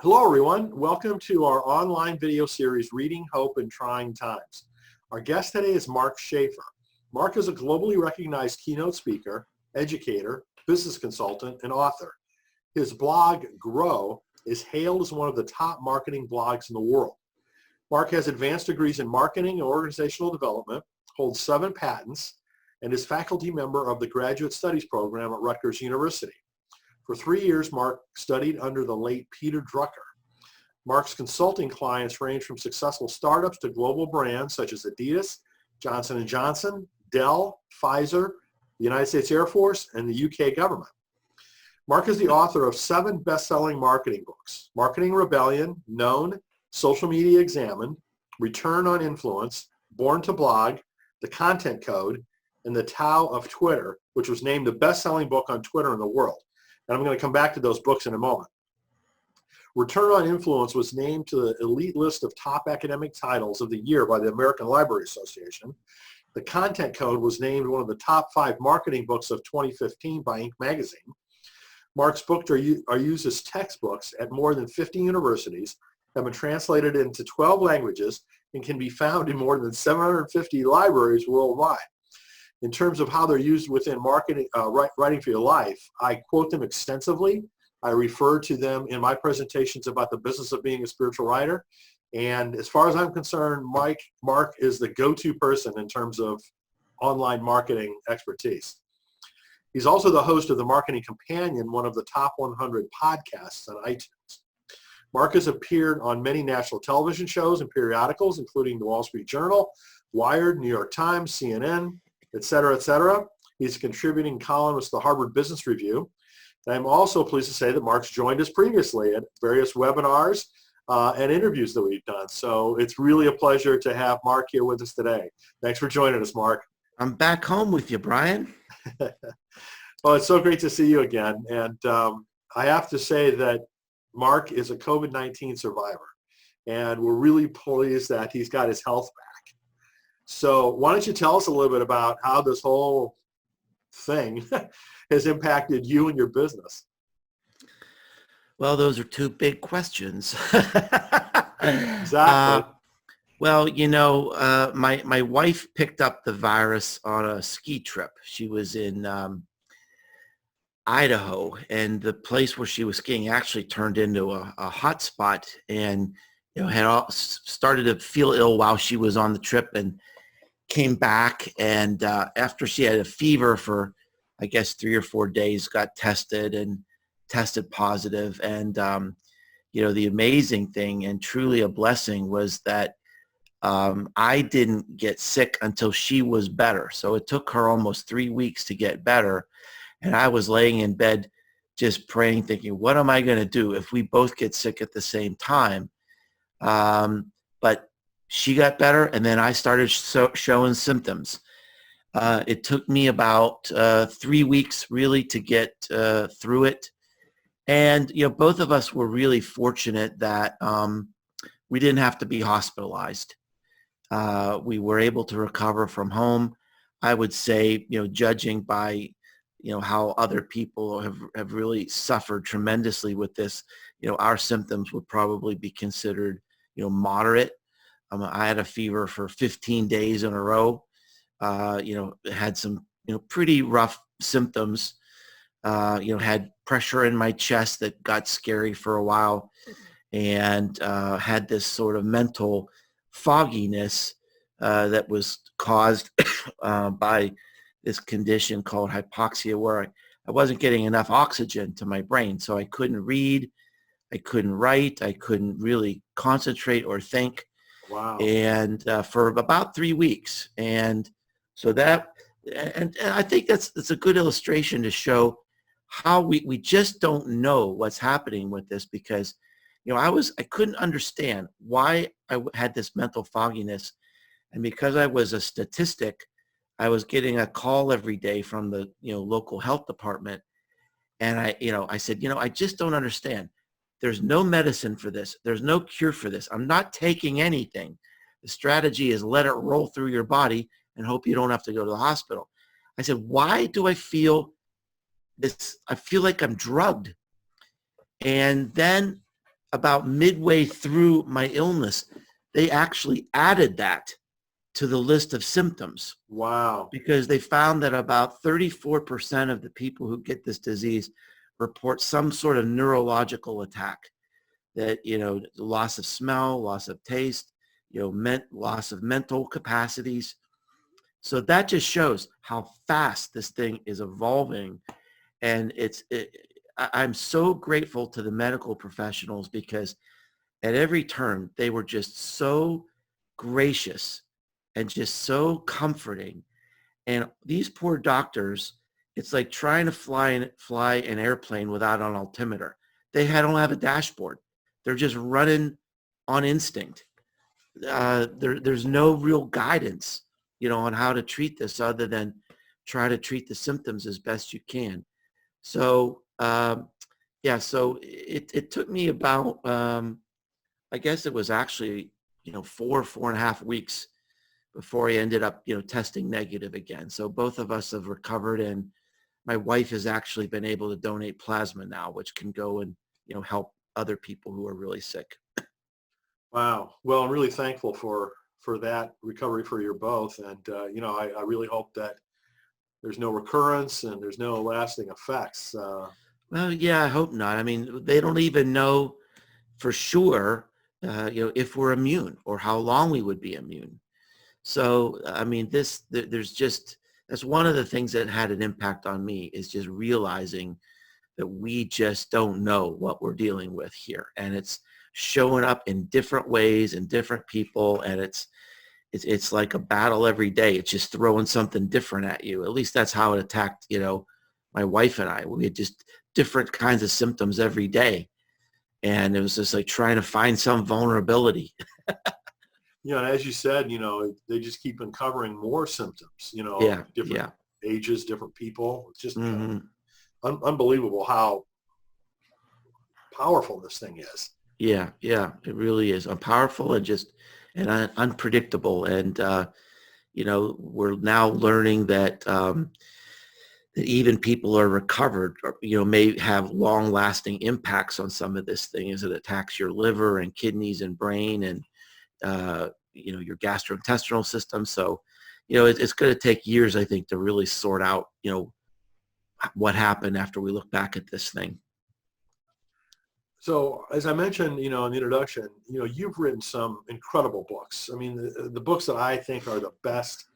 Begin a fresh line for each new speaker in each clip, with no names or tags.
Hello, everyone. Welcome to our online video series, Reading Hope in Trying Times. Our guest today is Mark Schaefer. Mark is a globally recognized keynote speaker, educator, business consultant, and author. His blog, Grow, is hailed as one of the top marketing blogs in the world. Mark has advanced degrees in marketing and organizational development, holds 7 patents, and is faculty member of the Graduate Studies program at Rutgers University. For 3 years, Mark studied under the late Peter Drucker. Mark's consulting clients range from successful startups to global brands such as Adidas, Johnson & Johnson, Dell, Pfizer, the United States Air Force, and the UK government. Mark is the author of 7 best-selling marketing books: Marketing Rebellion, Known, Social Media Examined, Return on Influence, Born to Blog, The Content Code, and The Tao of Twitter, which was named the best-selling book on Twitter in the world. And I'm going to come back to those books in a moment. Return on Influence was named to the elite list of top academic titles of the year by the American Library Association. The Content Code was named one of the top 5 marketing books of 2015 by Inc. magazine. Mark's books are used as textbooks at more than 50 universities, have been translated into 12 languages, and can be found in more than 750 libraries worldwide. In terms of how they're used within marketing, writing for your life, I quote them extensively. I refer to them in my presentations about the business of being a spiritual writer. And as far as I'm concerned, Mark is the go-to person in terms of online marketing expertise. He's also the host of the Marketing Companion, one of the top 100 podcasts on iTunes. Mark has appeared on many national television shows and periodicals, including the Wall Street Journal, Wired, New York Times, CNN, et cetera, et cetera. He's a contributing columnist to the Harvard Business Review. And I'm also pleased to say that Mark's joined us previously at various webinars and interviews that we've done. So it's really a pleasure to have Mark here with us today. Thanks for joining us, Mark.
I'm back home with you, Brian.
Well, it's so great to see you again. And I have to say that Mark is a COVID-19 survivor. And we're really pleased that he's got his health back. So why don't you tell us a little bit about how this whole thing has impacted you and your business?
Well, those are 2 big questions.
Exactly.
Well, you know, my wife picked up the virus on a ski trip. She was in Idaho, and the place where she was skiing actually turned into a hot spot, and had started to feel ill while she was on the trip, and came back, and after she had a fever for, I guess, 3 or 4 days, got tested positive. And, the amazing thing and truly a blessing was that I didn't get sick until she was better. So it took her almost 3 weeks to get better. And I was laying in bed just praying, thinking, what am I going to do if we both get sick at the same time? But she got better, and then I started showing symptoms. It took me about 3 weeks really to get through it. And, both of us were really fortunate that we didn't have to be hospitalized. We were able to recover from home. I would say, judging by, how other people have really suffered tremendously with this, our symptoms would probably be considered, moderate. I had a fever for 15 days in a row, had some, pretty rough symptoms, had pressure in my chest that got scary for a while, and had this sort of mental fogginess that was caused by this condition called hypoxia, where I wasn't getting enough oxygen to my brain. So I couldn't read, I couldn't write, I couldn't really concentrate or think.
Wow.
And for about 3 weeks. And so that, and I think that's a good illustration to show how we just don't know what's happening with this, because, I couldn't understand why I had this mental fogginess. And because I was a statistic, I was getting a call every day from the, local health department. And I said, I just don't understand. There's no medicine for this. There's no cure for this. I'm not taking anything. The strategy is let it roll through your body and hope you don't have to go to the hospital. I said, why do I feel this? I feel like I'm drugged. And then about midway through my illness, they actually added that to the list of symptoms.
Wow.
Because they found that about 34% of the people who get this disease report some sort of neurological attack, that, loss of smell, loss of taste, loss of mental capacities. So that just shows how fast this thing is evolving. And I'm so grateful to the medical professionals, because at every turn, they were just so gracious and just so comforting. And these poor doctors, it's like trying to fly an airplane without an altimeter. Don't have a dashboard. They're just running on instinct. There's no real guidance, on how to treat this, other than try to treat the symptoms as best you can. So, so it took me about, I guess it was actually, 4.5 weeks before I ended up, testing negative again. So both of us have recovered, and my wife has actually been able to donate plasma now, which can go and, help other people who are really sick.
Wow. Well, I'm really thankful for that recovery for you both. And, I really hope that there's no recurrence and there's no lasting effects.
Well, yeah, I hope not. I mean, they don't even know for sure, if we're immune or how long we would be immune. So, I mean, that's one of the things that had an impact on me, is just realizing that we just don't know what we're dealing with here. And it's showing up in different ways in different people. And it's like a battle every day. It's just throwing something different at you. At least that's how it attacked, my wife and I. We had just different kinds of symptoms every day. And it was just like trying to find some vulnerability.
And as you said, they just keep uncovering more symptoms,
Yeah.
different ages, different people. It's just
Mm-hmm.
Unbelievable how powerful this thing is.
Yeah, it really is. Powerful and unpredictable. And, we're now learning that, that even people are recovered, or, may have long-lasting impacts on some of this thing, as it attacks your liver and kidneys and brain and, your gastrointestinal system. So, it's going to take years, I think, to really sort out, what happened after we look back at this thing.
So as I mentioned, in the introduction, you've written some incredible books. I mean, the books that I think are the best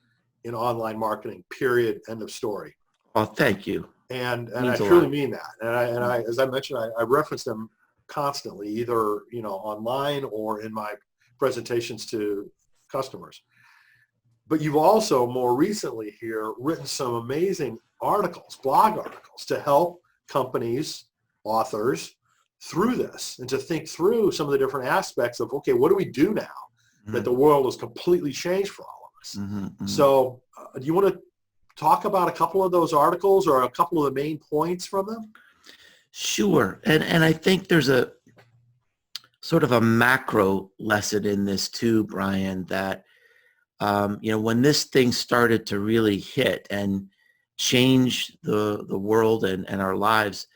in online marketing, period, end of story.
Oh, thank you.
And I truly mean that. And I, as I mentioned, I reference them constantly, either, online or in my presentations to customers. But you've also more recently here written some amazing articles, blog articles, to help companies, authors, through this, and to think through some of the different aspects of, okay, what do we do now that the world has completely changed for all of us?
Mm-hmm, mm-hmm.
So do you want to talk about a couple of those articles or a couple of the main points from them?
Sure. And I think there's a sort of a macro lesson in this too, Brian, that, when this thing started to really hit and change the world and our lives,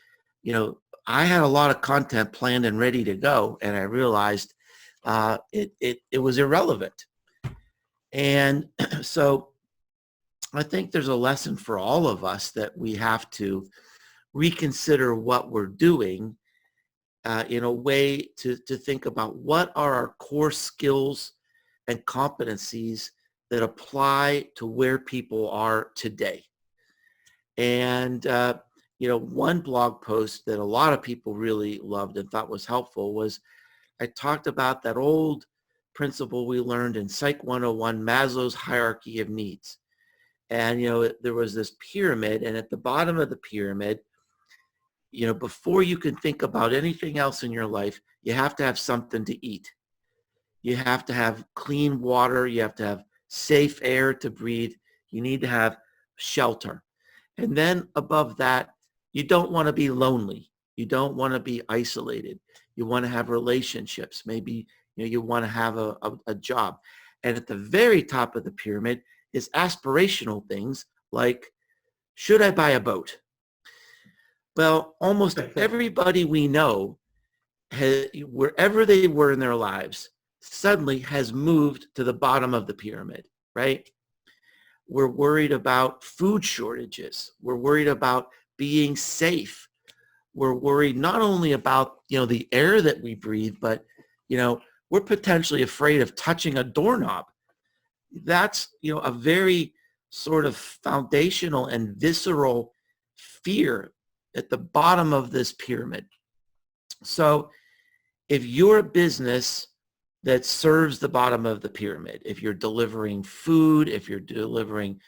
I had a lot of content planned and ready to go, and I realized it was irrelevant. And so I think there's a lesson for all of us, that we have to reconsider what we're doing, in a way to think about what are our core skills and competencies that apply to where people are today. And one blog post that a lot of people really loved and thought was helpful was, I talked about that old principle we learned in Psych 101, Maslow's hierarchy of needs. And, there was this pyramid, and at the bottom of the pyramid, before you can think about anything else in your life, you have to have something to eat. You have to have clean water. You have to have safe air to breathe. You need to have shelter. And then above that, you don't want to be lonely. You don't want to be isolated. You want to have relationships. Maybe you want to have a job. And at the very top of the pyramid is aspirational things like, should I buy a boat? Well, almost everybody we know wherever they were in their lives, suddenly has moved to the bottom of the pyramid, right? We're worried about food shortages. We're worried about being safe. We're worried not only about, the air that we breathe, but, we're potentially afraid of touching a doorknob. That's, a very sort of foundational and visceral fear at the bottom of this pyramid. So if you're a business that serves the bottom of the pyramid, if you're delivering food, if you're delivering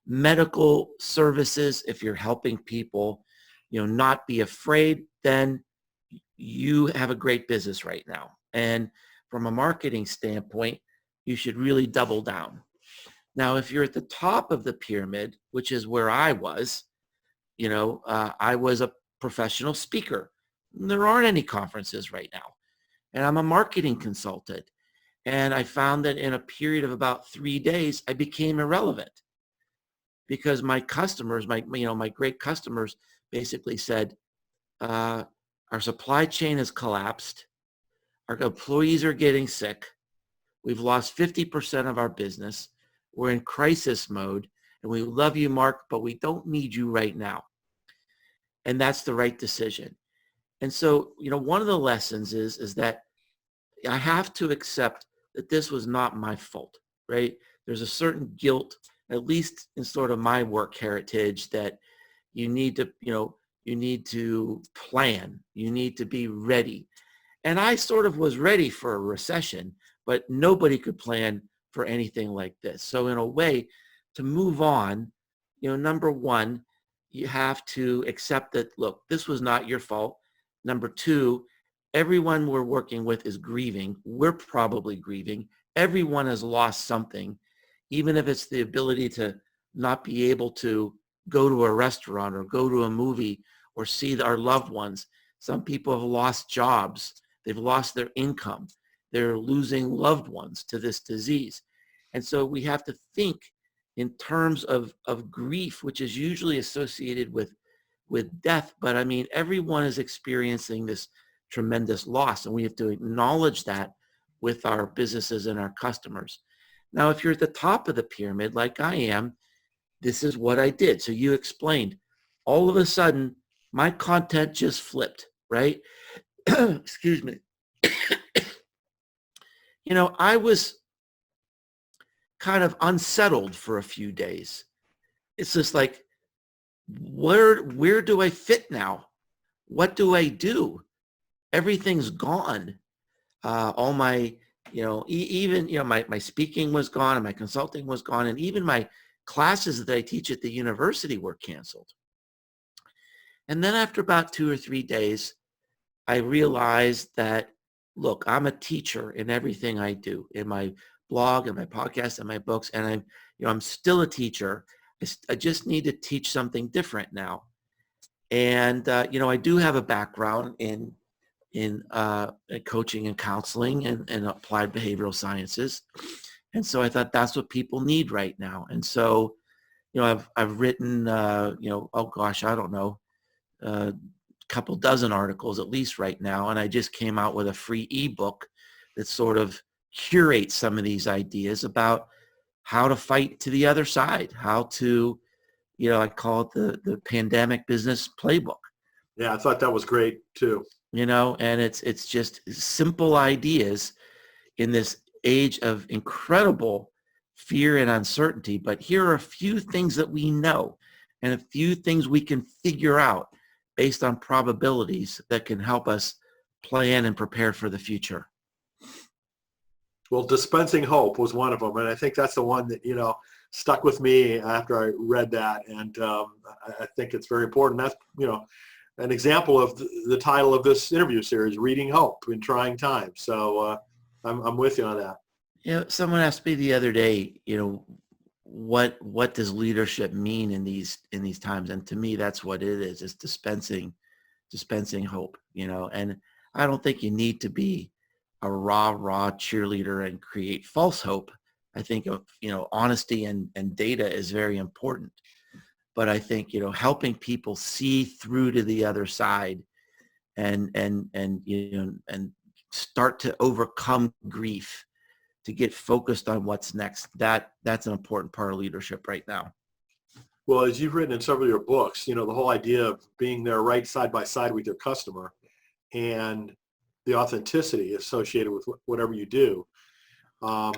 medical services, if you're helping people, not be afraid, then you have a great business right now. And from a marketing standpoint, you should really double down. Now, if you're at the top of the pyramid, which is where I was, I was a professional speaker. There aren't any conferences right now. And I'm a marketing consultant. And I found that in a period of about 3 days, I became irrelevant because my customers, my great customers basically said, our supply chain has collapsed. Our employees are getting sick. We've lost 50% of our business. We're in crisis mode. And we love you, Mark, but we don't need you right now. And that's the right decision. And so, one of the lessons is that I have to accept that this was not my fault, right? There's a certain guilt, at least in sort of my work heritage, that you need to plan. You need to be ready. And I sort of was ready for a recession, but nobody could plan for anything like this. So in a way, to move on, number one, you have to accept that, look, this was not your fault. Number two, everyone we're working with is grieving. We're probably grieving. Everyone has lost something, even if it's the ability to not be able to go to a restaurant or go to a movie or see our loved ones. Some people have lost jobs. They've lost their income. They're losing loved ones to this disease. And so we have to think in terms of grief, which is usually associated with death. But I mean, everyone is experiencing this tremendous loss, and we have to acknowledge that with our businesses and our customers. Now, if you're at the top of the pyramid, like I am, this is what I did. So you explained. All of a sudden, my content just flipped, right? Excuse me. I was kind of unsettled for a few days. It's just like, where do I fit now? What do I do? Everything's gone. All my, even my speaking was gone, and my consulting was gone, and even my classes that I teach at the university were canceled. And then after about 2 or 3 days, I realized that, look, I'm a teacher in everything I do, in my blog and my podcast and my books, and I'm still a teacher. I just need to teach something different now. And I do have a background in coaching and counseling and applied behavioral sciences, and so I thought that's what people need right now. And so, I've written, oh gosh, I don't know, a couple dozen articles at least right now, and I just came out with a free ebook that sort of curates some of these ideas about how to fight to the other side, how to, I call it the pandemic business playbook.
Yeah, I thought that was great too.
And it's just simple ideas in this age of incredible fear and uncertainty. But here are a few things that we know and a few things we can figure out based on probabilities that can help us plan and prepare for the future.
Well, Dispensing Hope was one of them. And I think that's the one that, stuck with me after I read that. And I think it's very important. That's, an example of the title of this interview series, Reading Hope in Trying Times. So I'm with you on that.
Someone asked me the other day, what does leadership mean in these times? And to me, that's what it is. It's dispensing hope, and I don't think you need to be a raw cheerleader and create false hope. I think, honesty and data is very important. But I think, helping people see through to the other side and and start to overcome grief, to get focused on what's next. That's an important part of leadership right now.
Well, as you've written in several of your books, the whole idea of being there right side by side with your customer and the authenticity associated with whatever you do are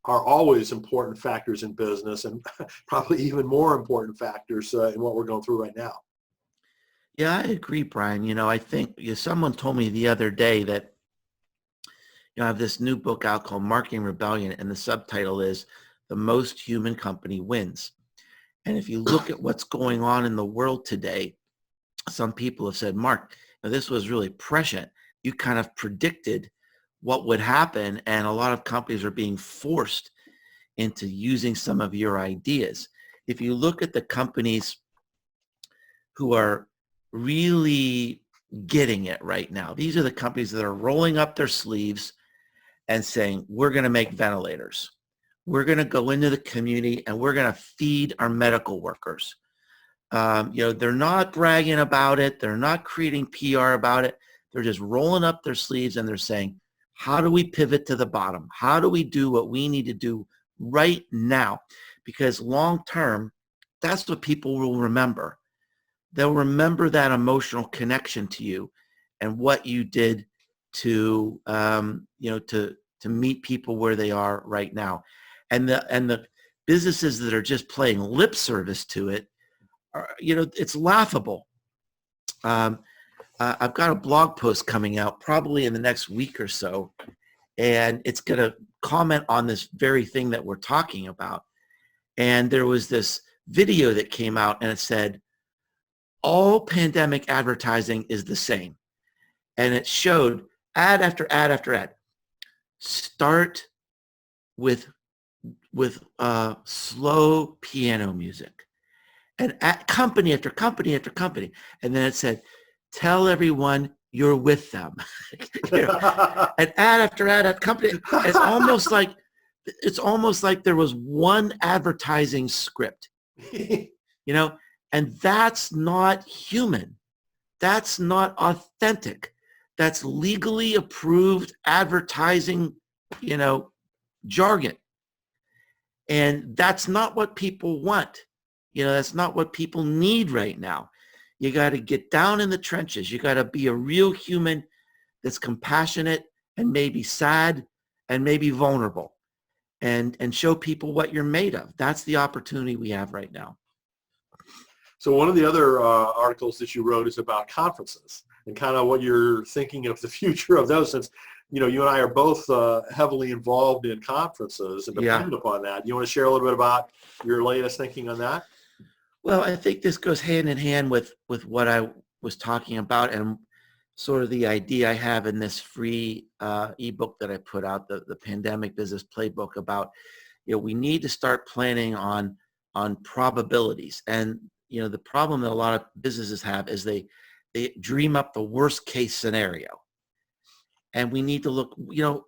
always important factors in business, and probably even more important factors in what we're going through right now.
Yeah, I agree, Brian. I think someone told me the other day that I have this new book out called Marketing Rebellion, and the subtitle is "The Most Human Company Wins." And if you look at what's going on in the world today, some people have said, Mark, this was really prescient. You kind of predicted what would happen, and a lot of companies are being forced into using some of your ideas. If you look at the companies who are really getting it right now, these are the companies that are rolling up their sleeves and saying, we're going to make ventilators. We're going to go into the community and we're going to feed our medical workers. They're not bragging about it. They're not creating PR about it. They're just rolling up their sleeves and they're saying, how do we pivot to the bottom? How do we do what we need to do right now? Because long term, that's what people will remember. They'll remember that emotional connection to you and what you did to meet people where they are right now. And the businesses that are just playing lip service to it, it's laughable. I've got a blog post coming out probably in the next week or so, and it's going to comment on this very thing that we're talking about. And there was this video that came out, and it said, all pandemic advertising is the same. And it showed ad after ad after ad. Start with slow piano music, and company after company after company. And then it said, tell everyone you're with them. And ad after ad after company. It's almost like there was one advertising script, and that's not human. That's not authentic. That's legally approved advertising, jargon. And that's not what people want. That's not what people need right now. You got to get down in the trenches. You got to be a real human that's compassionate and maybe sad and maybe vulnerable, and show people what you're made of. That's the opportunity we have right now.
So one of the other articles that you wrote is about conferences and kind of what you're thinking of the future of those, since you and I are both heavily involved in conferences and dependent upon that. You want to share a little bit about your latest thinking on that?
Well, I think this goes hand in hand with what I was talking about and sort of the idea I have in this free ebook that I put out, the Pandemic Business Playbook, about, we need to start planning on probabilities. And, the problem that a lot of businesses have is they dream up the worst case scenario. And we need to look,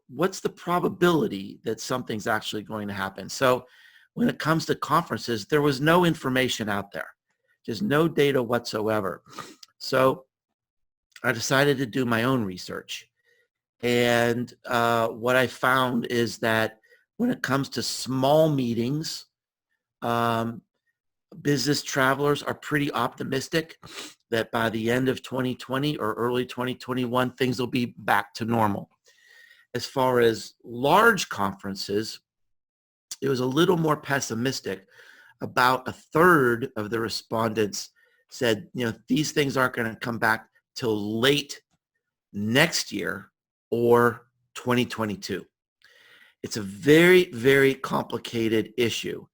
what's the probability that something's actually going to happen? So when it comes to conferences, there was no information out there, just no data whatsoever. So I decided to do my own research. And what I found is that when it comes to small meetings, business travelers are pretty optimistic that by the end of 2020 or early 2021, things will be back to normal. As far as large conferences, it was a little more pessimistic. About a third of the respondents said, these things aren't going to come back till late next year or 2022. It's a very, very complicated issue.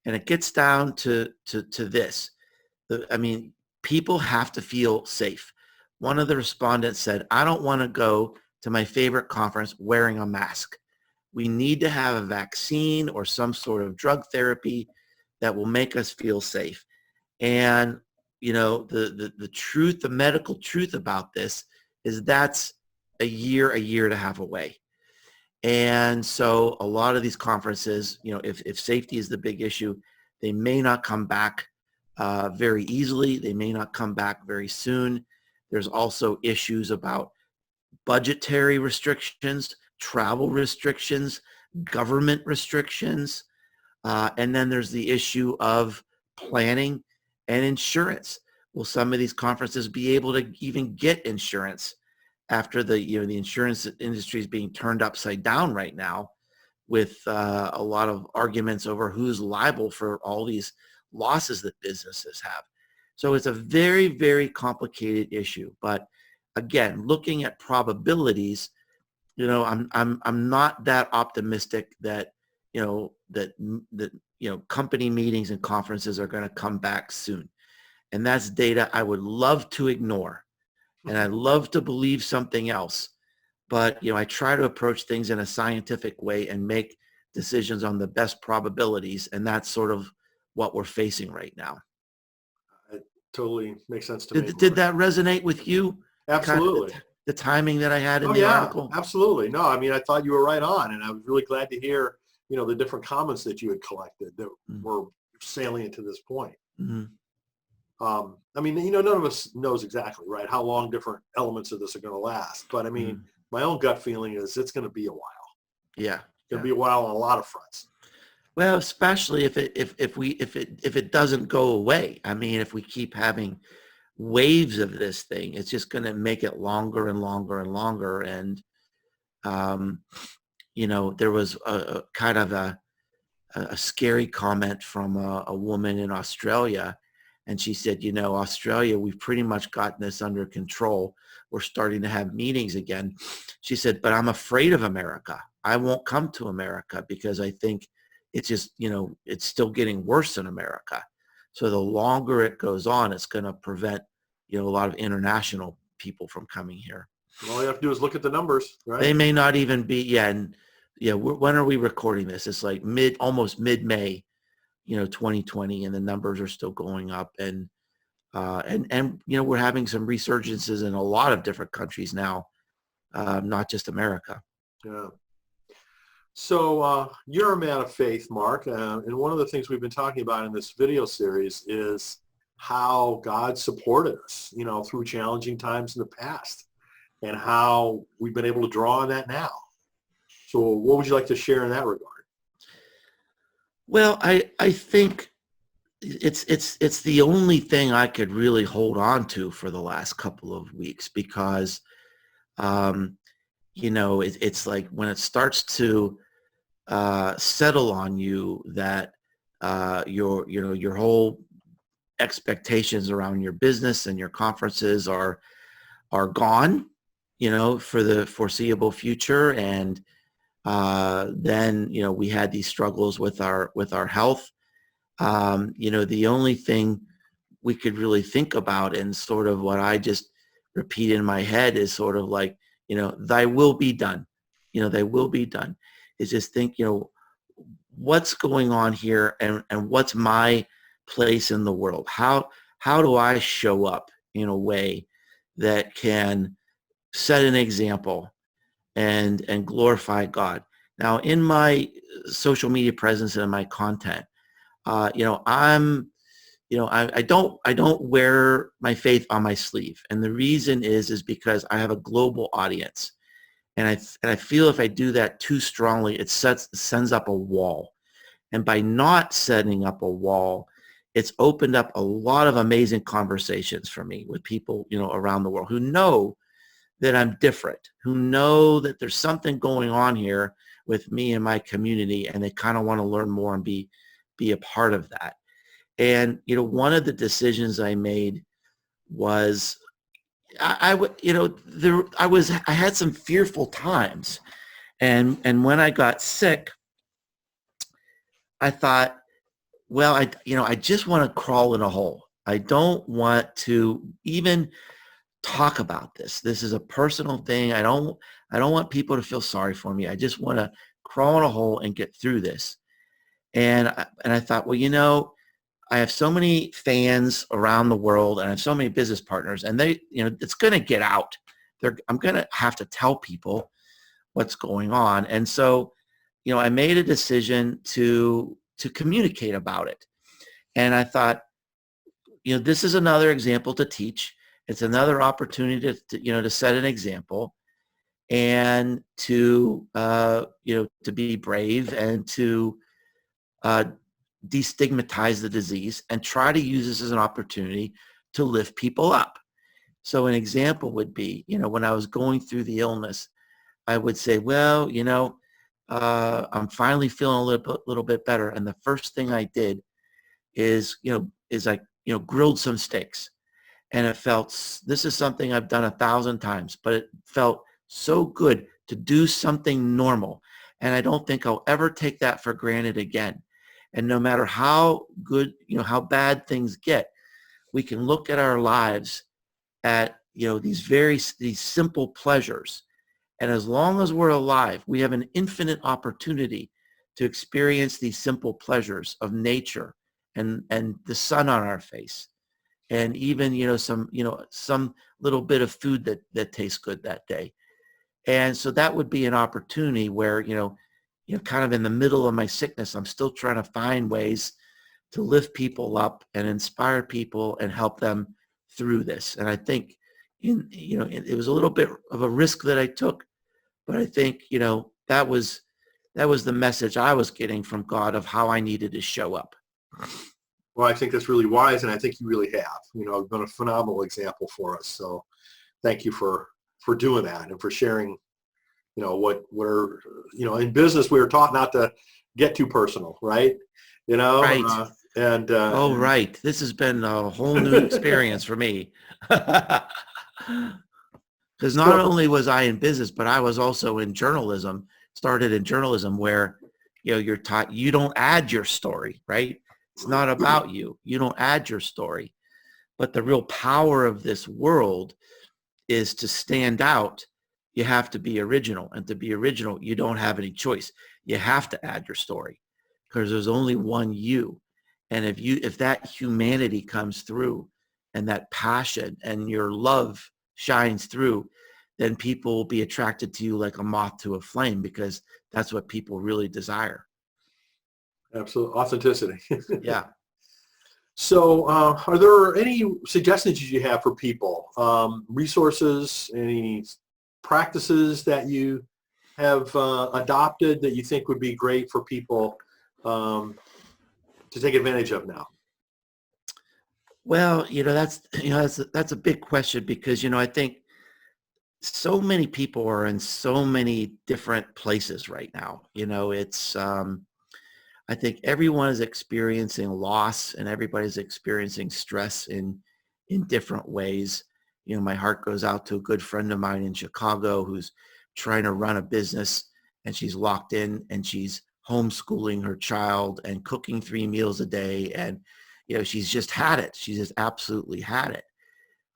And it gets down to this. People have to feel safe. One of the respondents said, I don't want to go to my favorite conference wearing a mask. We need to have a vaccine or some sort of drug therapy that will make us feel safe. And, the truth, the medical truth about this is that's a year and a half away. And so a lot of these conferences, if safety is the big issue, they may not come back very easily. They may not come back very soon. There's also issues about budgetary restrictions, travel restrictions, government restrictions, and then there's the issue of planning and insurance. Will some of these conferences be able to even get insurance after the insurance industry is being turned upside down right now with a lot of arguments over who's liable for all these losses that businesses have. So it's a very, very complicated issue. But again, looking at probabilities, I'm not that optimistic that company meetings and conferences are going to come back soon. And that's data I would love to ignore. And I'd love to believe something else. But, I try to approach things in a scientific way and make decisions on the best probabilities. And that's sort of what we're facing right now.
It totally makes sense to me.
Did that resonate with you?
Absolutely.
Kind of the timing that I had in the article?
Absolutely. No, I mean, I thought you were right on. And I was really glad to hear, the different comments that you had collected that were salient to this point.
Mm-hmm.
I mean, none of us knows exactly, right, how long different elements of this are going to last. But I mean, my own gut feeling is it's going to be a while.
Yeah.
It's going to be a while on a lot of fronts.
Well, especially if it doesn't go away. I mean, if we keep having waves of this thing, it's just going to make it longer and longer and longer. And there was a kind of a scary comment from a woman in Australia. And she said, Australia, we've pretty much gotten this under control. We're starting to have meetings again. She said, but I'm afraid of America. I won't come to America because I think it's just, it's still getting worse in America. So the longer it goes on, it's going to prevent, a lot of international people from coming here.
All you have to do is look at the numbers, right?
They may not even be, when are we recording this? It's like almost mid-May. 2020, and the numbers are still going up, and we're having some resurgences in a lot of different countries now, not just America.
Yeah. So you're a man of faith, Mark, and one of the things we've been talking about in this video series is how God supported us, through challenging times in the past, and how we've been able to draw on that now. So what would you like to share in that regard?
Well, I think it's the only thing I could really hold on to for the last couple of weeks because, it's like when it starts to settle on you that your whole expectations around your business and your conferences are gone, for the foreseeable future. And then, we had these struggles with our health. The only thing we could really think about and sort of what I just repeat in my head is sort of like, thy will be done, thy will be done is just think, what's going on here and what's my place in the world? How do I show up in a way that can set an example and glorify God? Now, in my social media presence and in my content, I don't wear my faith on my sleeve, and the reason is because I have a global audience, and I feel if I do that too strongly, it sends up a wall, and by not setting up a wall, it's opened up a lot of amazing conversations for me with people around the world who know that I'm different, who know that there's something going on here with me and my community, and they kind of want to learn more and be a part of that. And, one of the decisions I made was I had some fearful times. And when I got sick, I thought, well, I just want to crawl in a hole. I don't want to even talk about this. This is a personal thing. I don't want people to feel sorry for me. I just want to crawl in a hole and get through this. And I thought, well, I have so many fans around the world and I have so many business partners, and they, it's going to get out. I'm going to have to tell people what's going on. And so, I made a decision to communicate about it. And I thought, this is another example to teach. It's another opportunity to set an example and to, to be brave and to uh, destigmatize the disease and try to use this as an opportunity to lift people up. So an example would be, when I was going through the illness, I would say, well, I'm finally feeling a little bit better. And the first thing I did is I, grilled some steaks. And it felt, this is something I've done 1,000 times, but it felt so good to do something normal. And I don't think I'll ever take that for granted again. And no matter how good, how bad things get, we can look at our lives at, these simple pleasures. And as long as we're alive, we have an infinite opportunity to experience these simple pleasures of nature and the sun on our face. And even, some little bit of food that tastes good that day. And so that would be an opportunity where, kind of in the middle of my sickness, I'm still trying to find ways to lift people up and inspire people and help them through this. And I think, it was a little bit of a risk that I took, but I think, that was the message I was getting from God of how I needed to show up.
Well, I think that's really wise, and I think you really have. You've been a phenomenal example for us. So thank you for doing that and for sharing, what we're, in business, we were taught not to get too personal, right?
Right.
Right.
This has been a whole new experience for me. Because not only was I in business, but I was also in journalism, started in journalism where, you're taught you don't add your story, right? It's not about you. You don't add your story. But the real power of this world is to stand out. You have to be original. And to be original, you don't have any choice. You have to add your story because there's only one you. And if that humanity comes through and that passion and your love shines through, then people will be attracted to you like a moth to a flame because that's what people really desire.
Absolutely. Authenticity.
Yeah.
So are there any suggestions you have for people, resources, any practices that you have adopted that you think would be great for people to take advantage of now?
Well, that's a big question because, I think so many people are in so many different places right now. It's, I think everyone is experiencing loss and everybody's experiencing stress in different ways. My heart goes out to a good friend of mine in Chicago who's trying to run a business and she's locked in and she's homeschooling her child and cooking 3 meals a day. And, she's just had it. She's just absolutely had it.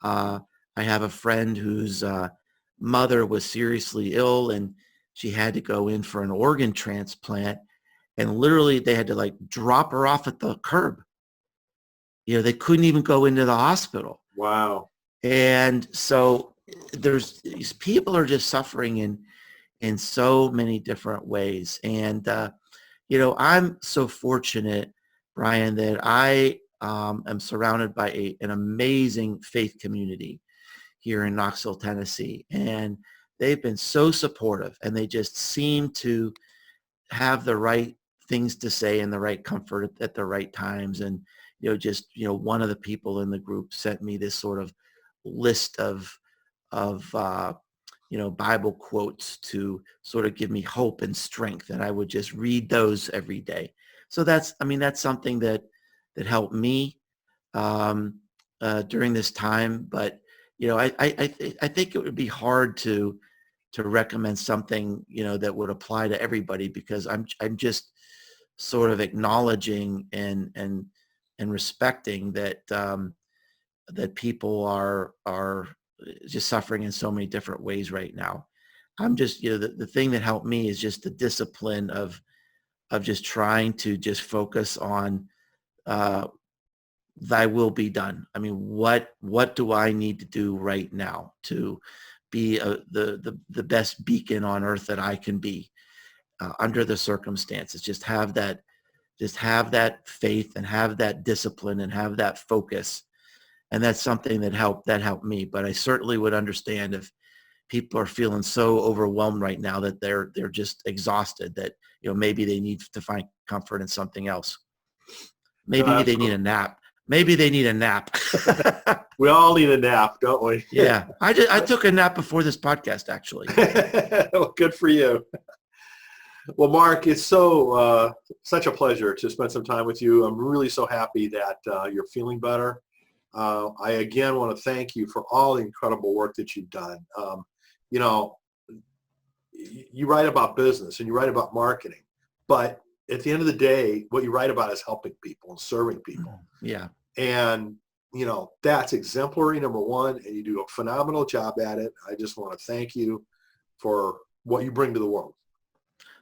I have a friend whose mother was seriously ill and she had to go in for an organ transplant. And literally they had to drop her off at the curb. They couldn't even go into the hospital.
Wow.
And so these people are just suffering in so many different ways. And, I'm so fortunate, Brian, that I am surrounded by an amazing faith community here in Knoxville, Tennessee. And they've been so supportive and they just seem to have the right things to say and the right comfort at the right times. And, one of the people in the group sent me this sort of list of Bible quotes to sort of give me hope and strength. And I would just read those every day. So that's something that helped me during this time. But, I think it would be hard to recommend something, that would apply to everybody because I'm just sort of acknowledging and respecting that that people are just suffering in so many different ways right now. I'm just, the thing that helped me is just the discipline of just trying to just focus on thy will be done. I mean, what do I need to do right now to be the best beacon on earth that I can be under the circumstances? Just have that faith and have that discipline and have that focus And that's something that helped me. But I certainly would understand if people are feeling so overwhelmed right now that they're just exhausted, that, maybe they need to find comfort in something else.
No,
Maybe they need a nap. Maybe they need a nap.
We all need a nap, don't we?
Yeah. I took a nap before this podcast, actually.
Well, good for you. Well, Mark, it's such a pleasure to spend some time with you. I'm really so happy that you're feeling better. I again want to thank you for all the incredible work that you've done. You write about business and you write about marketing, but at the end of the day, what you write about is helping people and serving people.
Yeah.
And, that's exemplary, number one, and you do a phenomenal job at it. I just want to thank you for what you bring to the world.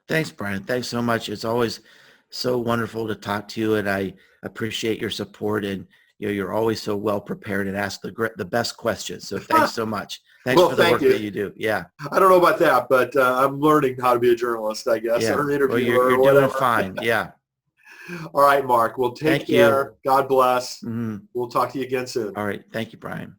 Thanks, Brian. Thanks so much. It's always so wonderful to talk to you, and I appreciate your support. And you're always so well prepared and ask the best questions. So thanks so much. Thanks for the work that you do. Yeah.
I don't know about that, but I'm learning how to be a journalist, I guess,
Yeah.
or an interviewer.
Well, you're doing fine. Yeah.
All right, Mark. Well, take care. God bless.
Mm-hmm.
We'll talk to you again soon.
All right. Thank you, Brian.